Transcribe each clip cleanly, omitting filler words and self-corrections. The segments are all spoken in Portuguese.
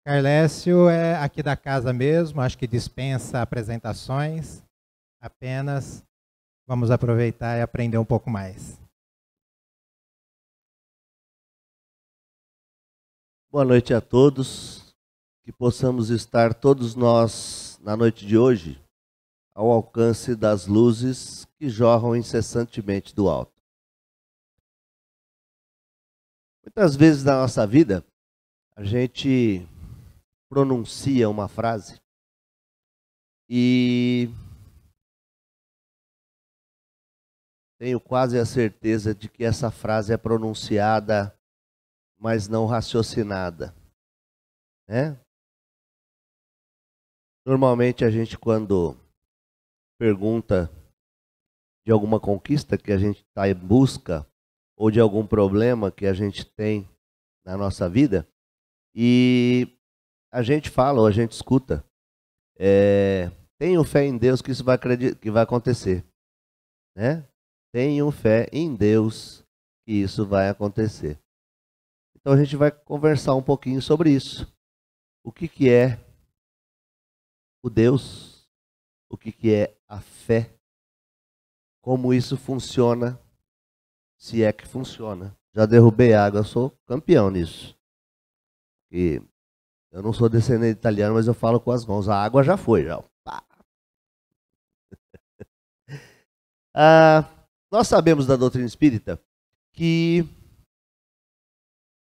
Carlécio é aqui da casa mesmo, acho que dispensa apresentações, apenas vamos aproveitar e aprender um pouco mais. Boa noite a todos, que possamos estar todos nós na noite de hoje ao alcance das luzes que jorram incessantemente do alto. Muitas vezes na nossa vida, a gente pronuncia uma frase e tenho quase a certeza de que essa frase é pronunciada, mas não raciocinada, né? Normalmente a gente, quando pergunta de alguma conquista que a gente está em busca ou de algum problema que a gente tem na nossa vida, e a gente fala ou a gente escuta, tenho fé em Deus que isso que vai acontecer, né? Tenho fé em Deus que isso vai acontecer. Então a gente vai conversar um pouquinho sobre isso. O que é o Deus? O que é a fé? Como isso funciona, se é que funciona. Já derrubei água, eu sou campeão nisso. E eu não sou descendente italiano, mas eu falo com as mãos. A água já foi, já. Nós sabemos da doutrina espírita que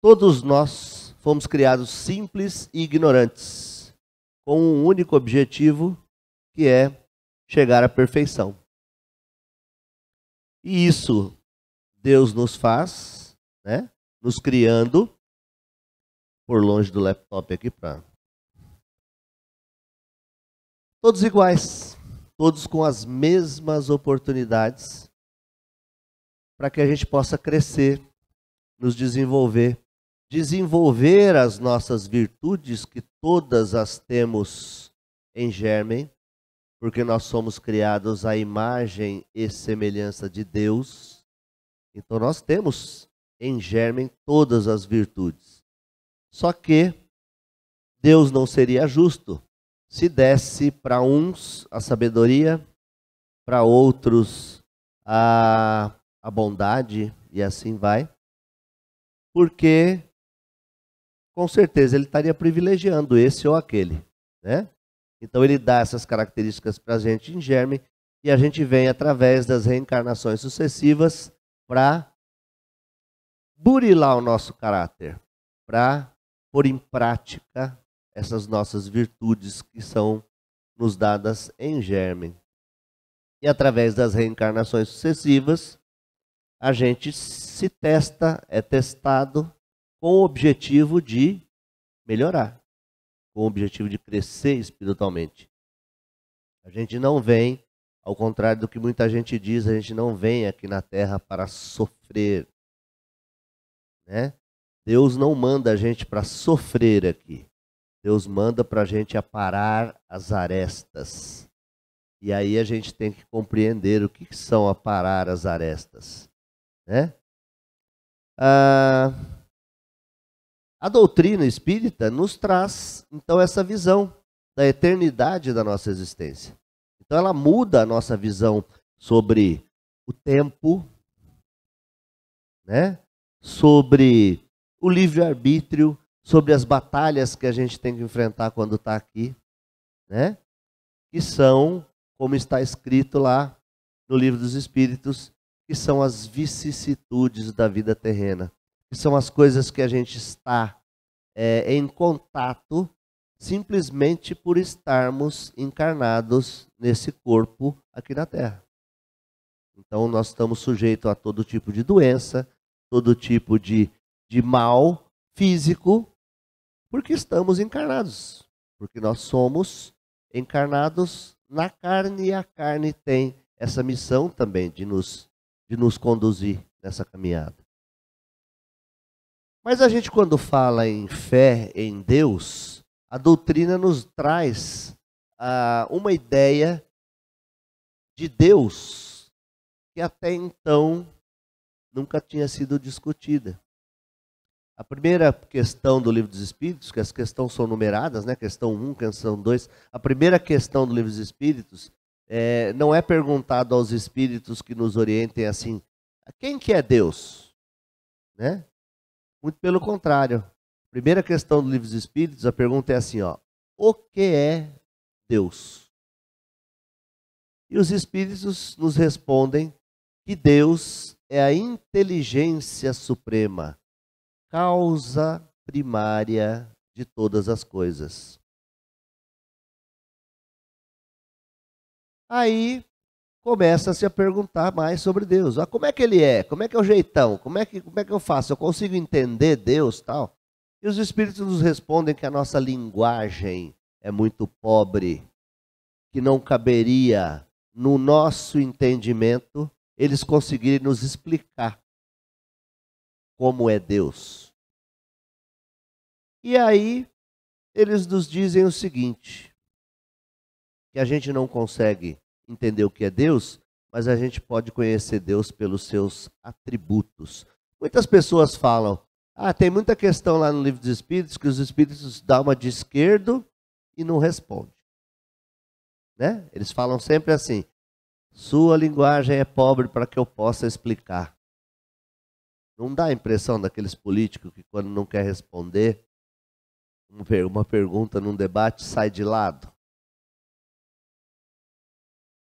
todos nós fomos criados simples e ignorantes, com um único objetivo, que é chegar à perfeição. E isso Deus nos faz, né? Nos criando, por longe do laptop aqui para todos iguais, todos com as mesmas oportunidades, para que a gente possa crescer, nos desenvolver, desenvolver as nossas virtudes, que todas as temos em germen, porque nós somos criados à imagem e semelhança de Deus. Então nós temos em germen todas as virtudes. Só que Deus não seria justo se desse para uns a sabedoria, para outros a bondade, e assim vai. Porque com certeza ele estaria privilegiando esse ou aquele, né? Então ele dá essas características para a gente em germe, e a gente vem através das reencarnações sucessivas para burilar o nosso caráter, para pôr em prática essas nossas virtudes que são nos dadas em germe. E através das reencarnações sucessivas, a gente se testa, é testado com o objetivo de melhorar, com o objetivo de crescer espiritualmente. A gente não vem, ao contrário do que muita gente diz, a gente não vem aqui na Terra para sofrer, né? Deus não manda a gente para sofrer aqui. Deus manda para a gente aparar as arestas. E aí a gente tem que compreender o que são aparar as arestas, né? A doutrina espírita nos traz, então, essa visão da eternidade da nossa existência. Então ela muda a nossa visão sobre o tempo, né? Sobre o livre-arbítrio, sobre as batalhas que a gente tem que enfrentar quando está aqui, né? Que são, como está escrito lá no Livro dos Espíritos, que são as vicissitudes da vida terrena, que são as coisas que a gente está em contato simplesmente por estarmos encarnados nesse corpo aqui na Terra. Então nós estamos sujeitos a todo tipo de doença, todo tipo de mal físico, porque estamos encarnados, porque nós somos encarnados na carne, e a carne tem essa missão também de nos conduzir nessa caminhada. Mas a gente, quando fala em fé em Deus, a doutrina nos traz uma ideia de Deus que até então nunca tinha sido discutida. A primeira questão do Livro dos Espíritos, que as questões são numeradas, né? Questão 1, questão 2. A primeira questão do Livro dos Espíritos não é perguntado aos espíritos que nos orientem assim, quem que é Deus? Né? Muito pelo contrário. Primeira questão do Livro dos Espíritos, a pergunta é assim, ó, o que é Deus? E os espíritos nos respondem que Deus é a inteligência suprema, causa primária de todas as coisas. Aí começa-se a perguntar mais sobre Deus. Ah, como é que ele é? Como é que é o jeitão? Como é que eu faço? Eu consigo entender Deus, tal? E os espíritos nos respondem que a nossa linguagem é muito pobre, que não caberia no nosso entendimento eles conseguirem nos explicar como é Deus. E aí eles nos dizem o seguinte, que a gente não consegue entender o que é Deus, mas a gente pode conhecer Deus pelos seus atributos. Muitas pessoas falam, tem muita questão lá no Livro dos Espíritos, que os Espíritos dão uma de esquerdo e não respondem. Né? Eles falam sempre assim, sua linguagem é pobre para que eu possa explicar. Não dá a impressão daqueles políticos que quando não quer responder uma pergunta num debate sai de lado?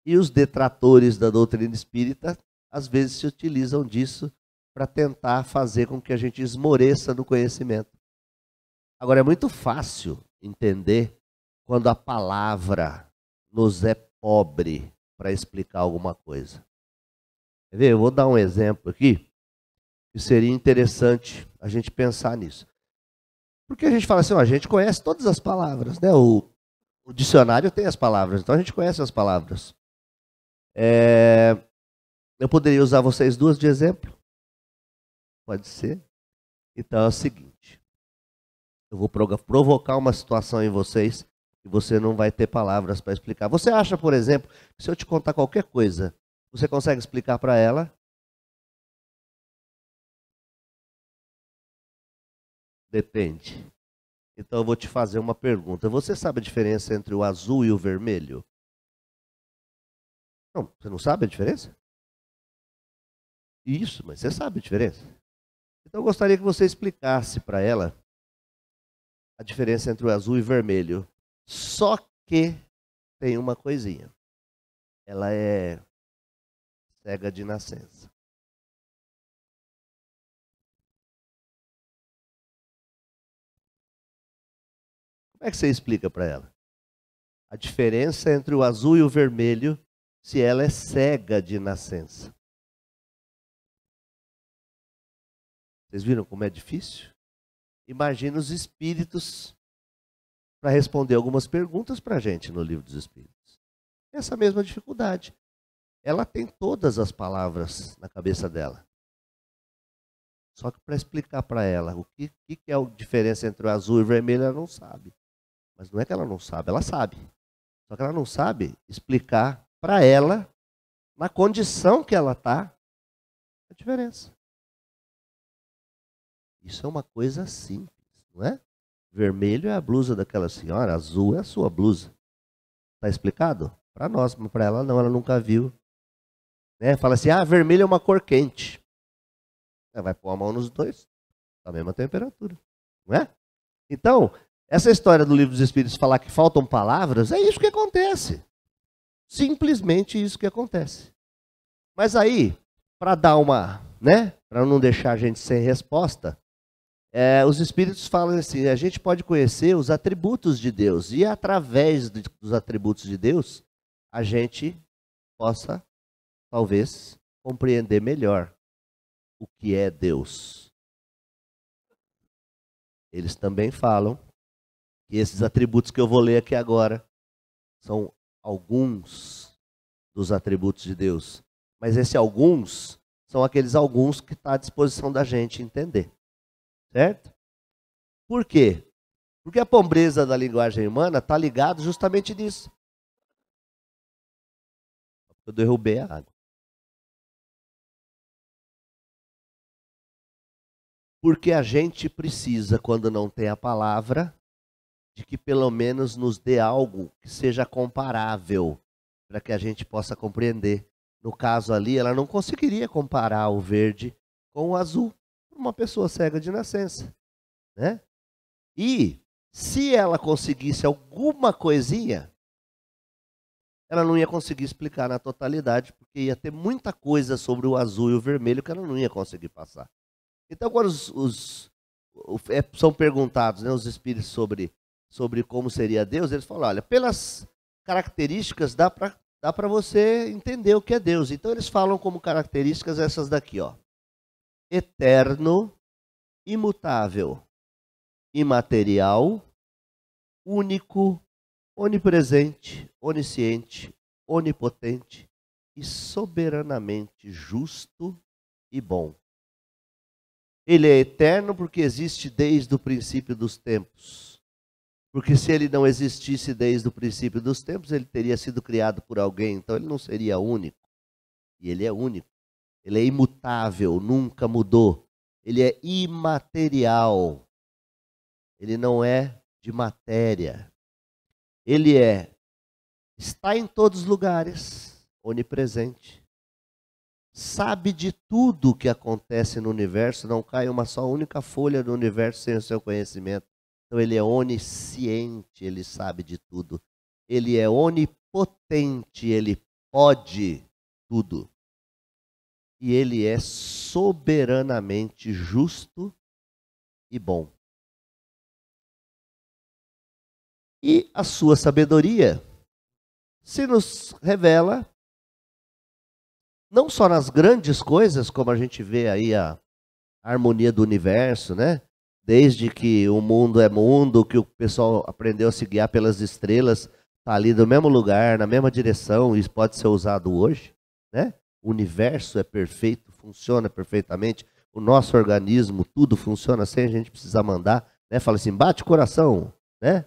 E os detratores da doutrina espírita, às vezes, se utilizam disso para tentar fazer com que a gente esmoreça no conhecimento. Agora, é muito fácil entender quando a palavra nos é pobre para explicar alguma coisa. Quer ver? Eu vou dar um exemplo aqui, que seria interessante a gente pensar nisso. Porque a gente fala assim, a gente conhece todas as palavras, né? O dicionário tem as palavras, então a gente conhece as palavras. Eu poderia usar vocês duas de exemplo? Pode ser? Então é o seguinte, eu vou provocar uma situação em vocês que você não vai ter palavras para explicar. Você acha, por exemplo, que se eu te contar qualquer coisa, você consegue explicar para ela? Depende. Então eu vou te fazer uma pergunta. Você sabe a diferença entre o azul e o vermelho? Não, você não sabe a diferença? Isso, mas você sabe a diferença. Então eu gostaria que você explicasse para ela a diferença entre o azul e o vermelho. Só que tem uma coisinha. Ela é cega de nascença. Como é que você explica para ela a diferença entre o azul e o vermelho se ela é cega de nascença? Vocês viram como é difícil? Imagina os espíritos para responder algumas perguntas para a gente no Livro dos Espíritos. Essa mesma dificuldade. Ela tem todas as palavras na cabeça dela. Só que para explicar para ela o que é a diferença entre o azul e o vermelho, ela não sabe. Mas não é que ela não sabe, ela sabe. Só que ela não sabe explicar para ela, na condição que ela está, a diferença. Isso é uma coisa simples, não é? Vermelho é a blusa daquela senhora, azul é a sua blusa. Está explicado? Para nós, mas para ela não, ela nunca viu. Né? Fala assim, vermelho é uma cor quente. Ela vai pôr a mão nos dois, a mesma temperatura. Não é? Então, essa história do Livro dos Espíritos falar que faltam palavras, é isso que acontece. Simplesmente isso que acontece. Mas aí, para dar uma, né? Para não deixar a gente sem resposta, os Espíritos falam assim, a gente pode conhecer os atributos de Deus. E através dos atributos de Deus, a gente possa, talvez, compreender melhor o que é Deus. Eles também falam que esses atributos que eu vou ler aqui agora são alguns dos atributos de Deus. Mas esses alguns são aqueles alguns que está à disposição da gente entender. Certo? Por quê? Porque a pobreza da linguagem humana está ligada justamente nisso. Eu derrubei a água. Porque a gente precisa, quando não tem a palavra, de que pelo menos nos dê algo que seja comparável, para que a gente possa compreender. No caso ali, ela não conseguiria comparar o verde com o azul, para uma pessoa cega de nascença, né? E se ela conseguisse alguma coisinha, ela não ia conseguir explicar na totalidade, porque ia ter muita coisa sobre o azul e o vermelho que ela não ia conseguir passar. Então, quando são perguntados, né, os espíritos sobre como seria Deus, eles falam, olha, pelas características dá para você entender o que é Deus. Então, eles falam como características essas daqui, ó. Eterno, imutável, imaterial, único, onipresente, onisciente, onipotente e soberanamente justo e bom. Ele é eterno porque existe desde o princípio dos tempos. Porque se ele não existisse desde o princípio dos tempos, ele teria sido criado por alguém, então ele não seria único. E ele é único. Ele é imutável, nunca mudou. Ele é imaterial. Ele não é de matéria. Ele está em todos os lugares, onipresente. Sabe de tudo o que acontece no universo, não cai uma só única folha do universo sem o seu conhecimento. Então ele é onisciente, ele sabe de tudo. Ele é onipotente, ele pode tudo. E ele é soberanamente justo e bom. E a sua sabedoria se nos revela não só nas grandes coisas, como a gente vê aí a harmonia do universo, né? Desde que o mundo é mundo, que o pessoal aprendeu a se guiar pelas estrelas, está ali no mesmo lugar, na mesma direção, e isso pode ser usado hoje, né? O universo é perfeito, funciona perfeitamente, o nosso organismo, tudo funciona sem a gente precisar mandar, né? Fala assim, bate o coração, né?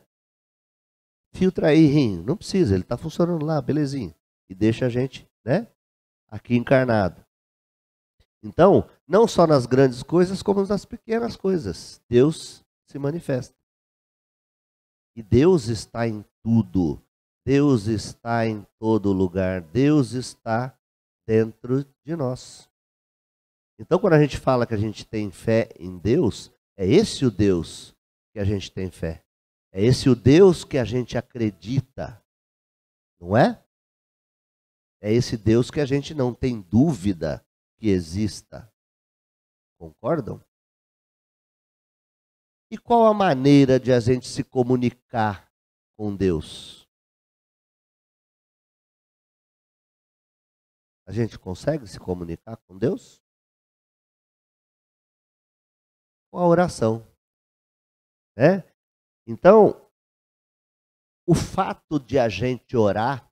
Filtra aí, rim, não precisa, ele está funcionando lá, belezinha. E deixa a gente, né? Aqui encarnado. Então, não só nas grandes coisas, como nas pequenas coisas, Deus se manifesta. E Deus está em tudo. Deus está em todo lugar. Deus está dentro de nós. Então, quando a gente fala que a gente tem fé em Deus, é esse o Deus que a gente tem fé. É esse o Deus que a gente acredita. Não é? É esse Deus que a gente não tem dúvida que exista. Concordam? E qual a maneira de a gente se comunicar com Deus? A gente consegue se comunicar com Deus? Com a oração. É? Então, o fato de a gente orar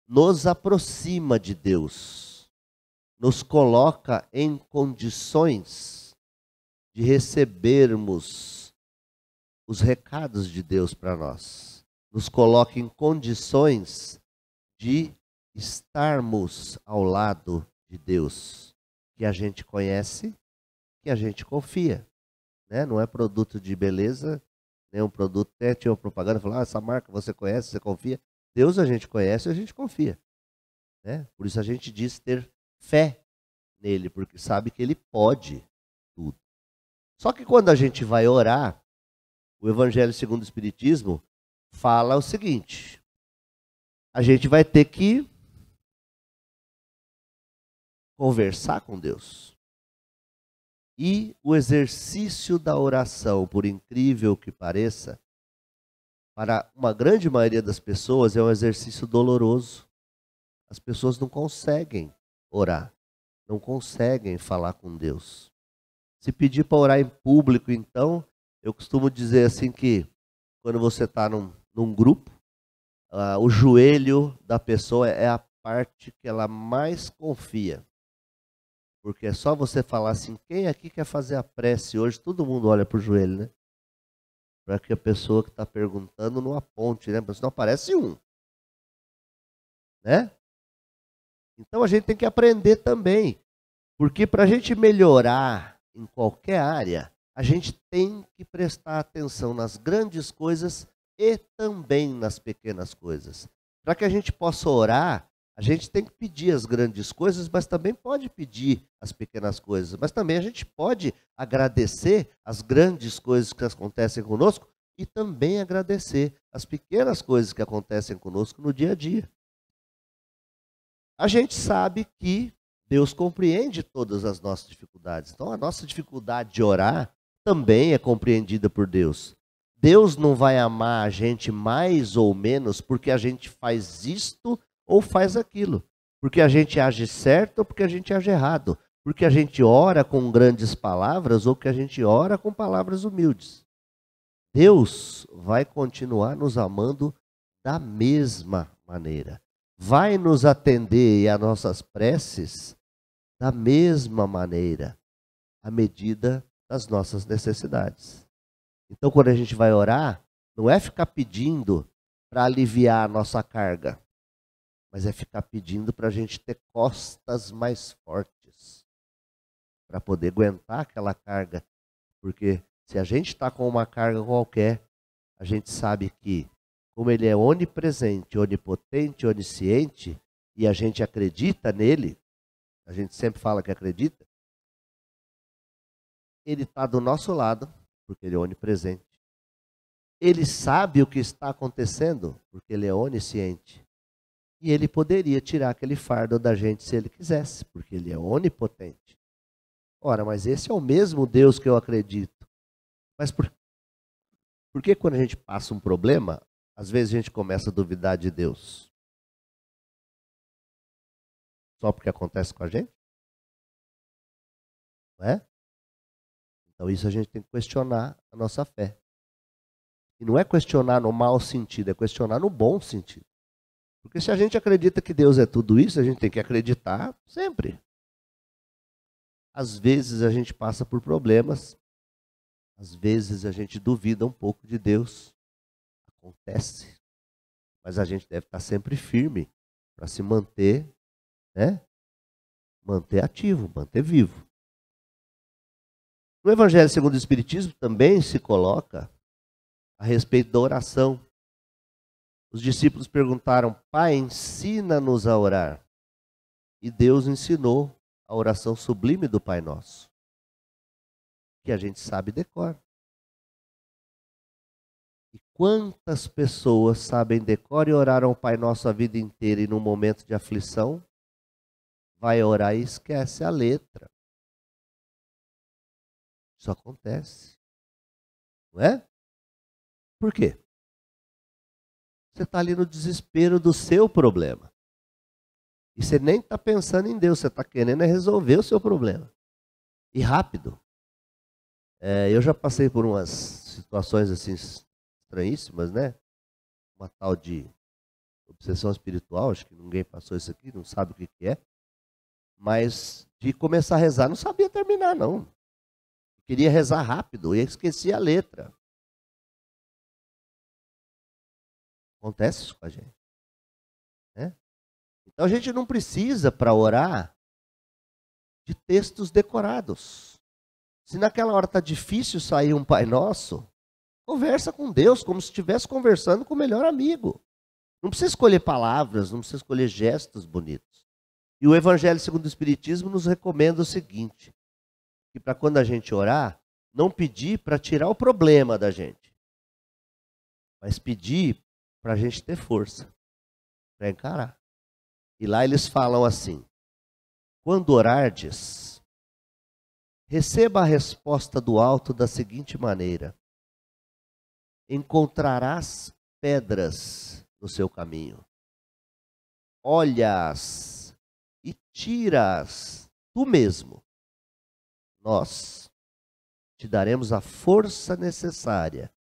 nos aproxima de Deus, nos coloca em condições de recebermos os recados de Deus para nós, nos coloca em condições de estarmos ao lado de Deus, que a gente conhece, que a gente confia, né? Não é produto de beleza, nem um produto, até tinha uma propaganda, falando, essa marca você conhece, você confia. Deus a gente conhece e a gente confia, né? Por isso a gente diz ter fé nele, porque sabe que ele pode tudo. Só que quando a gente vai orar, o Evangelho segundo o Espiritismo fala o seguinte, a gente vai ter que conversar com Deus. E o exercício da oração, por incrível que pareça, para uma grande maioria das pessoas é um exercício doloroso. As pessoas não conseguem orar, não conseguem falar com Deus. Se pedir para orar em público, então, eu costumo dizer assim que quando você está num grupo, o joelho da pessoa é a parte que ela mais confia. Porque é só você falar assim, quem aqui quer fazer a prece hoje? Todo mundo olha para o joelho, né? Para que a pessoa que está perguntando não aponte, né? Porque senão aparece um. Né? Então a gente tem que aprender também. Porque para a gente melhorar em qualquer área, a gente tem que prestar atenção nas grandes coisas e também nas pequenas coisas. Para que a gente possa orar, a gente tem que pedir as grandes coisas, mas também pode pedir as pequenas coisas. Mas também a gente pode agradecer as grandes coisas que acontecem conosco e também agradecer as pequenas coisas que acontecem conosco no dia a dia. A gente sabe que Deus compreende todas as nossas dificuldades. Então, a nossa dificuldade de orar também é compreendida por Deus. Deus não vai amar a gente mais ou menos porque a gente faz isto ou faz aquilo. Porque a gente age certo ou porque a gente age errado. Porque a gente ora com grandes palavras ou que a gente ora com palavras humildes. Deus vai continuar nos amando da mesma maneira. Vai nos atender às nossas preces da mesma maneira, à medida das nossas necessidades. Então, quando a gente vai orar, não é ficar pedindo para aliviar a nossa carga, mas é ficar pedindo para a gente ter costas mais fortes, para poder aguentar aquela carga. Porque se a gente está com uma carga qualquer, a gente sabe que, como Ele é onipresente, onipotente, onisciente, e a gente acredita nele, a gente sempre fala que acredita, Ele está do nosso lado, porque Ele é onipresente. Ele sabe o que está acontecendo, porque Ele é onisciente. E Ele poderia tirar aquele fardo da gente se Ele quisesse, porque Ele é onipotente. Ora, mas esse é o mesmo Deus que eu acredito. Mas por que quando a gente passa um problema, às vezes a gente começa a duvidar de Deus? Só porque acontece com a gente? Não é? Então isso a gente tem que questionar a nossa fé. E não é questionar no mau sentido, é questionar no bom sentido. Porque se a gente acredita que Deus é tudo isso, a gente tem que acreditar sempre. Às vezes a gente passa por problemas, às vezes a gente duvida um pouco de Deus. Acontece. Mas a gente deve estar sempre firme para se manter, né? Manter ativo, manter vivo. No Evangelho segundo o Espiritismo também se coloca a respeito da oração. Os discípulos perguntaram: Pai, ensina-nos a orar. E Deus ensinou a oração sublime do Pai Nosso, que a gente sabe decor. E quantas pessoas sabem decor e oraram o Pai Nosso a vida inteira e num momento de aflição, vai orar e esquece a letra. Isso acontece. Não é? Por quê? Você está ali no desespero do seu problema. E você nem está pensando em Deus, você está querendo resolver o seu problema. E rápido. Eu já passei por umas situações assim estranhíssimas, né? Uma tal de obsessão espiritual, acho que ninguém passou isso aqui, não sabe o que é. Mas de começar a rezar, não sabia terminar, não. Queria rezar rápido e esqueci a letra. Acontece isso com a gente. Né? Então a gente não precisa, para orar, de textos decorados. Se naquela hora está difícil sair um Pai Nosso, conversa com Deus como se estivesse conversando com o melhor amigo. Não precisa escolher palavras, não precisa escolher gestos bonitos. E o Evangelho segundo o Espiritismo nos recomenda o seguinte, que para quando a gente orar, não pedir para tirar o problema da gente, mas pedir para a gente ter força, para encarar. E lá eles falam assim: quando orardes, receba a resposta do alto da seguinte maneira: encontrarás pedras no seu caminho, olha-as e tira-as tu mesmo. Nós te daremos a força necessária,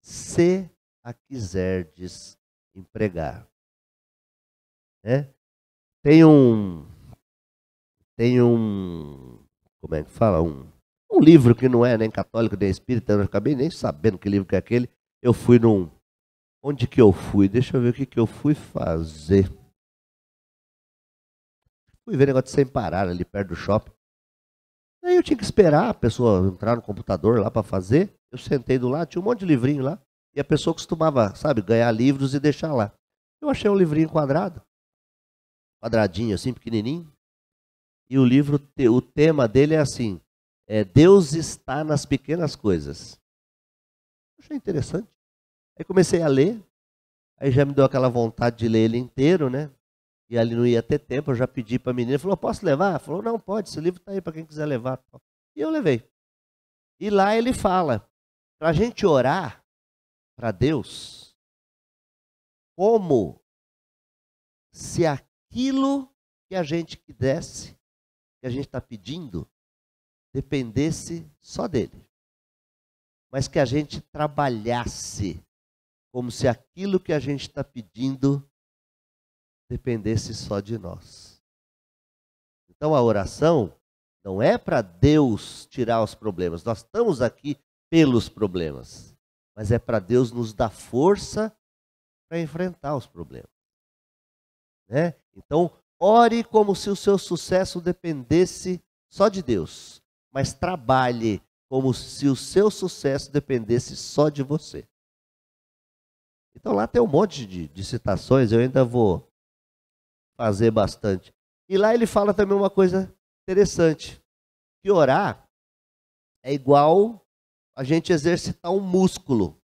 se a quiserdes empregar. Tem um, como é que fala? Um livro que não é nem católico, nem espírita, eu não acabei nem sabendo que livro que é aquele. Eu fui onde que eu fui? Deixa eu ver o que eu fui fazer. Fui ver negócio de Sem Parar, ali perto do shopping. Aí eu tinha que esperar a pessoa entrar no computador lá para fazer. Eu sentei do lado, tinha um monte de livrinho lá. E a pessoa costumava, sabe, ganhar livros e deixar lá. Eu achei um livrinho quadradinho assim, pequenininho. E o livro, o tema dele é assim, Deus está nas pequenas coisas. Achei interessante. Aí comecei a ler, aí já me deu aquela vontade de ler ele inteiro, né? E ali não ia ter tempo, eu já pedi para a menina, falou, posso levar? Ela falou, não, pode, esse livro está aí para quem quiser levar. E eu levei. E lá ele fala, para a gente orar para Deus, como se aquilo que a gente quisesse, que a gente está pedindo, dependesse só dele. Mas que a gente trabalhasse como se aquilo que a gente está pedindo dependesse só de nós. Então a oração não é para Deus tirar os problemas. Nós estamos aqui pelos problemas. Mas é para Deus nos dar força para enfrentar os problemas. Né? Então, ore como se o seu sucesso dependesse só de Deus. Mas trabalhe como se o seu sucesso dependesse só de você. Então lá tem um monte de citações, eu ainda vou fazer bastante. E lá ele fala também uma coisa interessante, que orar é igual a gente exercitar um músculo.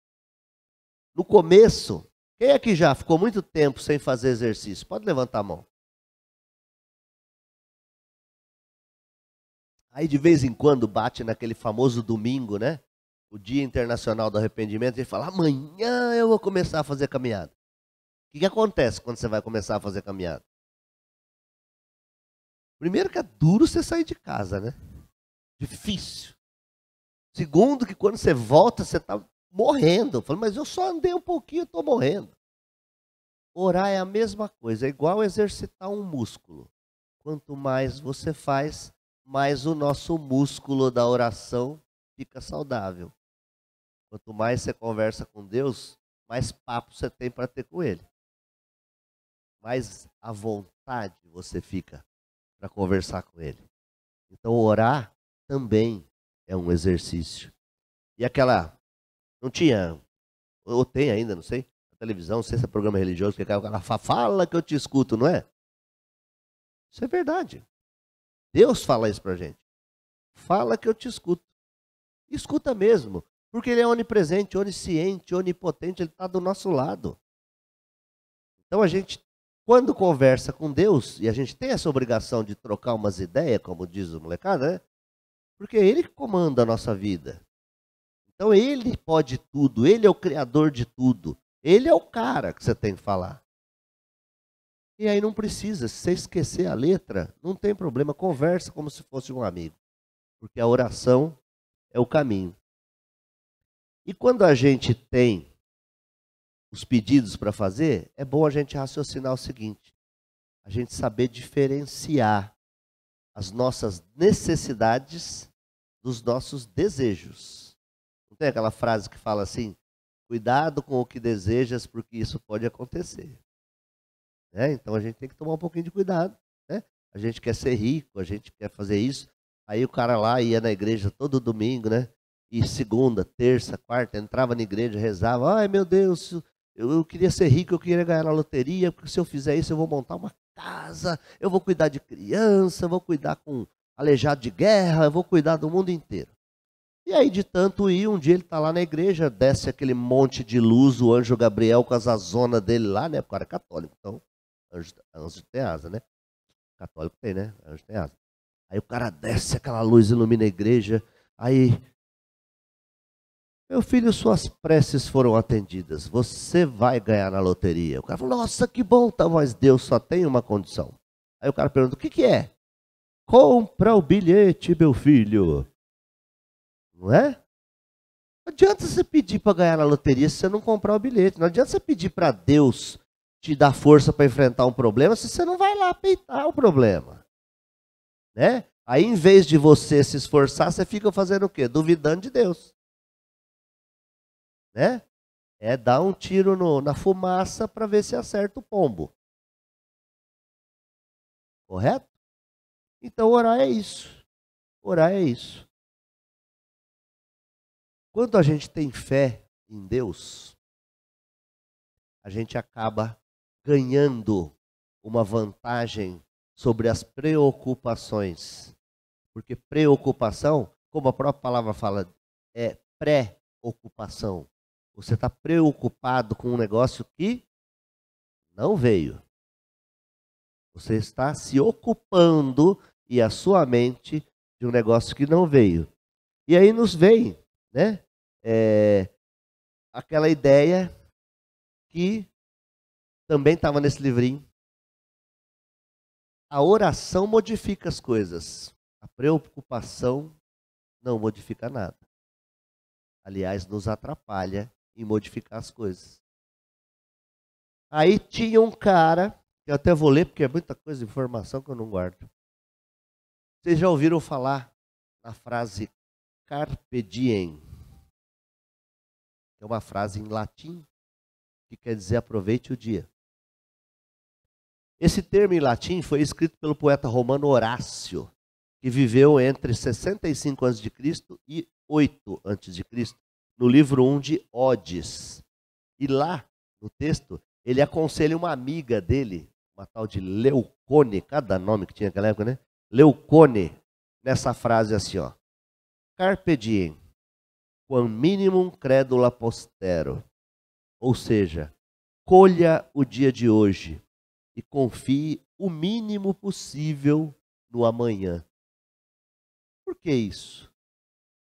No começo, quem aqui já ficou muito tempo sem fazer exercício? Pode levantar a mão. Aí de vez em quando bate naquele famoso domingo, né? O Dia Internacional do Arrependimento, e ele fala, amanhã eu vou começar a fazer caminhada. O que acontece quando você vai começar a fazer caminhada? Primeiro que é duro você sair de casa, né? Difícil. Segundo que quando você volta, você está morrendo. Eu falo, mas eu só andei um pouquinho, estou morrendo. Orar é a mesma coisa, é igual exercitar um músculo. Quanto mais você faz, mais o nosso músculo da oração fica saudável. Quanto mais você conversa com Deus, mais papo você tem para ter com Ele. Mais à vontade você fica para conversar com Ele. Então orar também é um exercício. E aquela, não tinha, ou tem ainda, não sei, na televisão, não sei se é programa religioso, que o cara fala que eu te escuto, não é? Isso é verdade. Deus fala isso para a gente. Fala que eu te escuto. Escuta mesmo, porque Ele é onipresente, onisciente, onipotente, Ele está do nosso lado. Então a gente, quando conversa com Deus, e a gente tem essa obrigação de trocar umas ideias, como diz o molecada, né? Porque é Ele que comanda a nossa vida. Então Ele pode tudo, Ele é o criador de tudo. Ele é o cara que você tem que falar. E aí não precisa, se você esquecer a letra, não tem problema, conversa como se fosse um amigo. Porque a oração é o caminho. E quando a gente tem os pedidos para fazer, é bom a gente raciocinar o seguinte: a gente saber diferenciar as nossas necessidades dos nossos desejos. Não tem aquela frase que fala assim, cuidado com o que desejas, porque isso pode acontecer. Né? Então a gente tem que tomar um pouquinho de cuidado. Né? A gente quer ser rico, a gente quer fazer isso. Aí o cara lá ia na igreja todo domingo, né? E segunda, terça, quarta, entrava na igreja, rezava. Ai meu Deus, eu queria ser rico, eu queria ganhar na loteria, porque se eu fizer isso eu vou montar uma casa, eu vou cuidar de criança, eu vou cuidar com aleijado de guerra, eu vou cuidar do mundo inteiro. E aí de tanto ir, um dia ele está lá na igreja, desce aquele monte de luz, o anjo Gabriel com as azonas dele lá, né? O cara é católico, então anjo tem asa, né? Católico tem, né? Anjo tem asa. Aí o cara desce, aquela luz ilumina a igreja, aí... Meu filho, suas preces foram atendidas. Você vai ganhar na loteria. O cara falou, nossa, que bom, tá, mas Deus só tem uma condição. Aí o cara pergunta, o que é? Compra o bilhete, meu filho. Não é? Não adianta você pedir para ganhar na loteria se você não comprar o bilhete. Não adianta você pedir para Deus te dar força para enfrentar um problema se você não vai lá peitar o problema. Né? Aí, em vez de você se esforçar, você fica fazendo o quê? Duvidando de Deus. Né? É dar um tiro na fumaça para ver se acerta o pombo. Correto? Então orar é isso. Orar é isso. Quando a gente tem fé em Deus, a gente acaba ganhando uma vantagem sobre as preocupações. Porque preocupação, como a própria palavra fala, é pré-ocupação. Você está preocupado com um negócio que não veio. Você está se ocupando e a sua mente de um negócio que não veio. E aí nos vem, né? Aquela ideia que também estava nesse livrinho. A oração modifica as coisas. A preocupação não modifica nada. Aliás, nos atrapalha em modificar as coisas. Aí tinha um cara, que eu até vou ler porque é muita coisa, informação que eu não guardo. Vocês já ouviram falar na frase carpe diem? É uma frase em latim que quer dizer aproveite o dia. Esse termo em latim foi escrito pelo poeta romano Horácio, que viveu entre 65 a.C. e 8 a.C., no livro 1 de Odes. E lá, no texto, ele aconselha uma amiga dele, uma tal de Leucone, cada nome que tinha naquela época, né? Leucone, nessa frase assim, ó. Carpe diem, quam minimum credula postero. Ou seja, colha o dia de hoje e confie o mínimo possível no amanhã. Por que isso?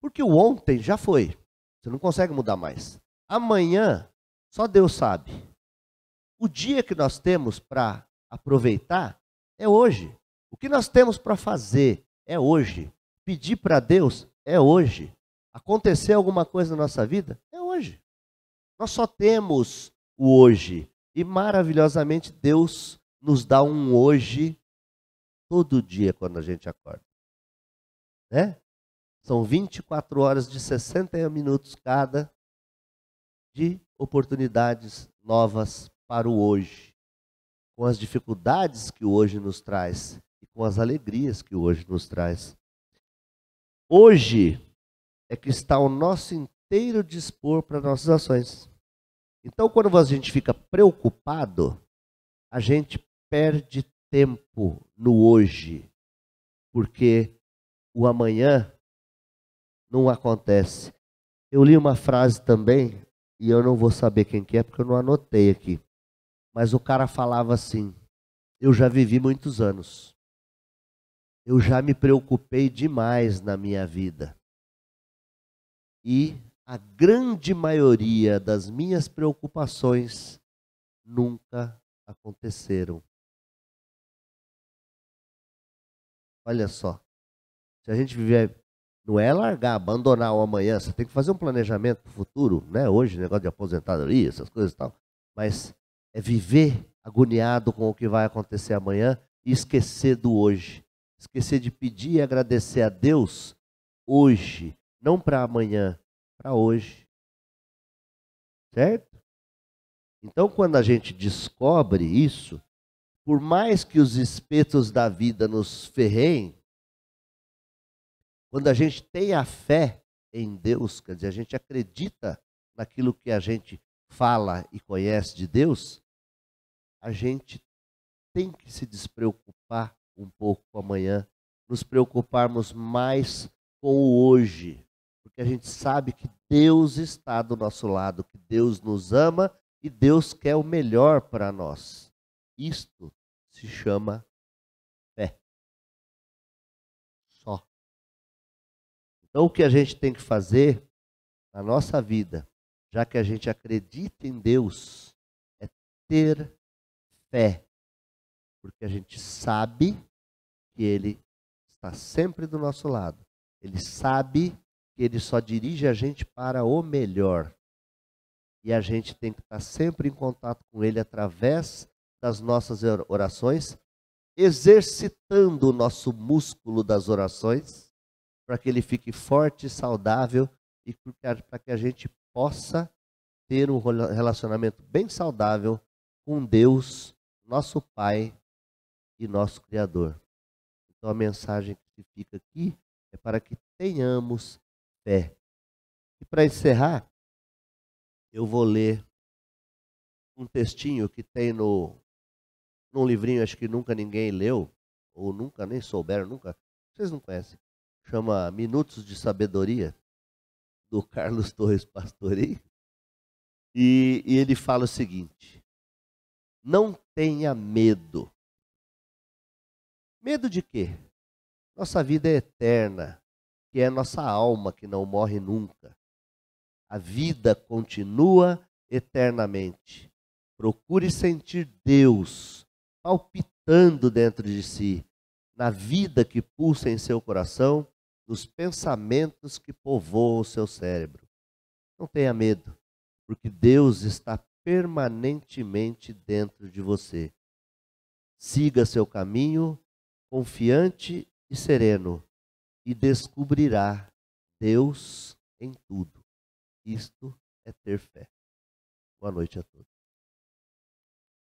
Porque o ontem já foi. Você não consegue mudar mais. Amanhã, só Deus sabe. O dia que nós temos para aproveitar é hoje. O que nós temos para fazer é hoje. Pedir para Deus é hoje. Acontecer alguma coisa na nossa vida é hoje. Nós só temos o hoje. E maravilhosamente Deus nos dá um hoje todo dia quando a gente acorda. Né? São 24 horas de 60 minutos cada de oportunidades novas para o hoje. Com as dificuldades que o hoje nos traz e com as alegrias que o hoje nos traz. Hoje é que está o nosso inteiro dispor para nossas ações. Então, quando a gente fica preocupado, a gente perde tempo no hoje, porque o amanhã não acontece. Eu li uma frase também, e eu não vou saber quem que é, porque eu não anotei aqui. Mas o cara falava assim, eu já vivi muitos anos. Eu já me preocupei demais na minha vida. E a grande maioria das minhas preocupações nunca aconteceram. Olha só, se a gente viver, não é largar, abandonar o amanhã, você tem que fazer um planejamento para o futuro, né? Hoje, negócio de aposentadoria, essas coisas e tal, mas é viver agoniado com o que vai acontecer amanhã e esquecer do hoje. Esquecer de pedir e agradecer a Deus hoje, não para amanhã, para hoje. Certo? Então, quando a gente descobre isso, por mais que os espetos da vida nos ferreiem, quando a gente tem a fé em Deus, quer dizer, a gente acredita naquilo que a gente fala e conhece de Deus, a gente tem que se despreocupar um pouco com amanhã, nos preocuparmos mais com o hoje, porque a gente sabe que Deus está do nosso lado, que Deus nos ama e Deus quer o melhor para nós. Isto se chama fé. Só. Então o que a gente tem que fazer na nossa vida, já que a gente acredita em Deus, é ter fé. Porque a gente sabe que Ele está sempre do nosso lado. Ele sabe que Ele só dirige a gente para o melhor. E a gente tem que estar sempre em contato com Ele através das nossas orações, exercitando o nosso músculo das orações, para que ele fique forte e saudável e para que a gente possa ter um relacionamento bem saudável com Deus, nosso Pai e nosso Criador. Então a mensagem que fica aqui é para que tenhamos fé. E para encerrar, eu vou ler um textinho que tem num livrinho, acho que nunca ninguém leu, ou nunca nem souberam, vocês não conhecem. Chama Minutos de Sabedoria, do Carlos Torres Pastori. E ele fala o seguinte: não tenha medo. Medo de quê? Nossa vida é eterna, que é nossa alma que não morre nunca. A vida continua eternamente. Procure sentir Deus palpitando dentro de si, na vida que pulsa em seu coração, nos pensamentos que povoam o seu cérebro. Não tenha medo, porque Deus está permanentemente dentro de você. Siga seu caminho, confiante e sereno, e descobrirá Deus em tudo. Isto é ter fé. Boa noite a todos.